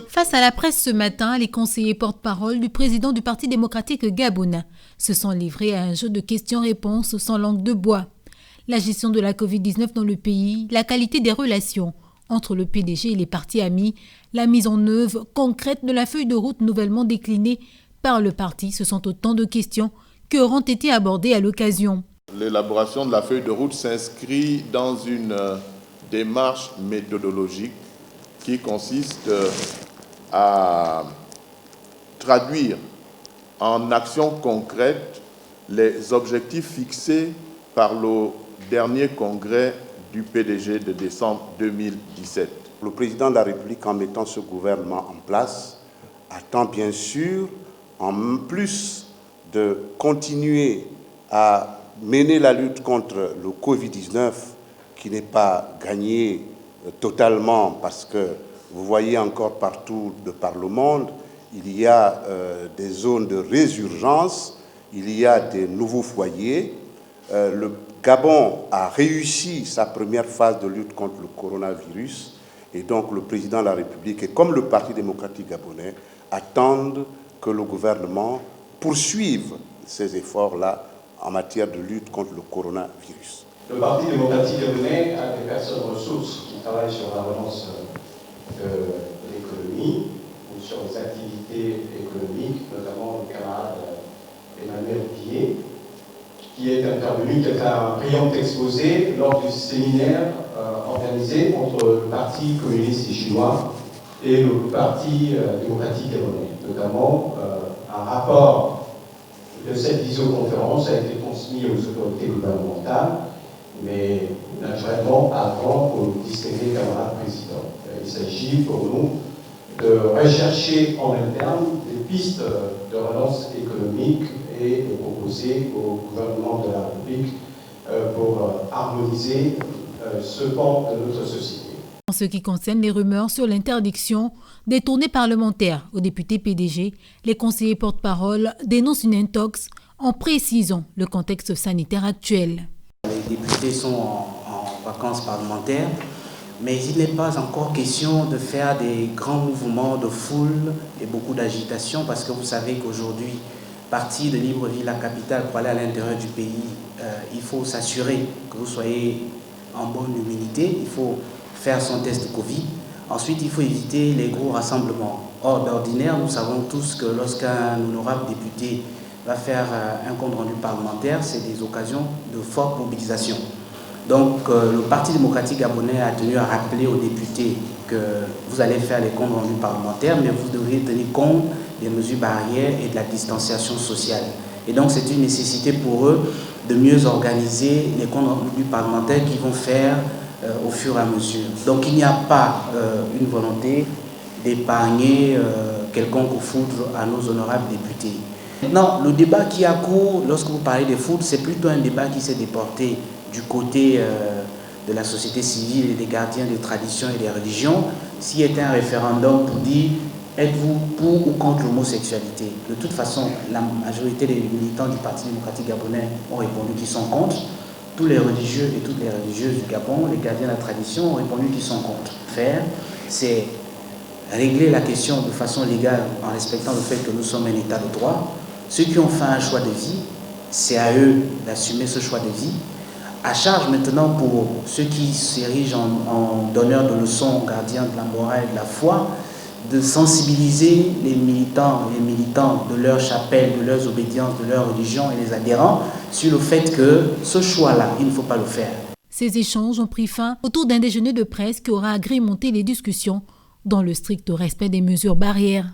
Face à la presse ce matin, les conseillers porte-parole du président du Parti démocratique gabonais se sont livrés à un jeu de questions-réponses sans langue de bois. La gestion de la Covid-19 dans le pays, la qualité des relations entre le PDG et les partis amis, la mise en œuvre concrète de la feuille de route nouvellement déclinée par le parti, ce sont autant de questions qui auront été abordées à l'occasion. L'élaboration de la feuille de route s'inscrit dans une démarche méthodologique qui consiste à traduire en actions concrètes les objectifs fixés par le dernier congrès du PDG de décembre 2017. Le président de la République, en mettant ce gouvernement en place, attend bien sûr, en plus de continuer à mener la lutte contre le Covid-19, qui n'est pas gagnée totalement parce que vous voyez encore partout de par le monde, il y a des zones de résurgence, il y a des nouveaux foyers. Le Gabon a réussi sa première phase de lutte contre le coronavirus et donc le président de la République et comme le Parti démocratique gabonais attendent que le gouvernement poursuive ces efforts-là en matière de lutte contre le coronavirus. Le Parti démocratique gabonais a des personnes ressources qui travaillent sur la relance de l'économie ou sur les activités économiques, notamment le camarade Emmanuel Pillet, qui est intervenu, qui a fait un brillant exposé lors du séminaire organisé entre le Parti communiste chinois et le Parti démocratique gabonais. Notamment, un rapport de cette visioconférence a été transmis aux autorités gouvernementales, mais naturellement avant au distingué camarade président. Il s'agit pour nous de rechercher en interne des pistes de relance économique et de proposer au gouvernement de la République pour harmoniser ce pan de notre société. En ce qui concerne les rumeurs sur l'interdiction des tournées parlementaires aux députés PDG, les conseillers porte-parole dénoncent une intox en précisant le contexte sanitaire actuel. Les députés sont en vacances parlementaires, mais il n'est pas encore question de faire des grands mouvements de foule et beaucoup d'agitation parce que vous savez qu'aujourd'hui, partir de Libreville, la capitale, pour aller à l'intérieur du pays, il faut s'assurer que vous soyez en bonne immunité, il faut faire son test Covid. Ensuite, il faut éviter les gros rassemblements. Or, d'ordinaire, nous savons tous que lorsqu'un honorable député va faire un compte rendu parlementaire, c'est des occasions de forte mobilisation. Donc, le Parti démocratique gabonais a tenu à rappeler aux députés que vous allez faire les comptes rendus parlementaires, mais vous devriez tenir compte des mesures barrières et de la distanciation sociale. Et donc, c'est une nécessité pour eux de mieux organiser les comptes rendus parlementaires qu'ils vont faire au fur et à mesure. Donc, il n'y a pas une volonté d'épargner quelconque foudre à nos honorables députés. Maintenant, le débat qui a cours, lorsque vous parlez des foudres, c'est plutôt un débat qui s'est déporté du côté de la société civile et des gardiens des traditions et des religions. S'il y était un référendum pour dire êtes-vous pour ou contre l'homosexualité, de toute façon, la majorité des militants du Parti démocratique gabonais ont répondu qu'ils sont contre. Tous les religieux et toutes les religieuses du Gabon, les gardiens de la tradition, ont répondu qu'ils sont contre. Faire, c'est régler la question de façon légale en respectant le fait que nous sommes un État de droit. Ceux qui ont fait un choix de vie, c'est à eux d'assumer ce choix de vie. À charge maintenant pour ceux qui s'érigent en donneurs de leçons, gardiens de la morale et de la foi, de sensibiliser les militants et les militantes de leur chapelle, de leurs obédiences, de leur religion et les adhérents sur le fait que ce choix-là, il ne faut pas le faire. Ces échanges ont pris fin autour d'un déjeuner de presse qui aura agrémenté les discussions dans le strict respect des mesures barrières.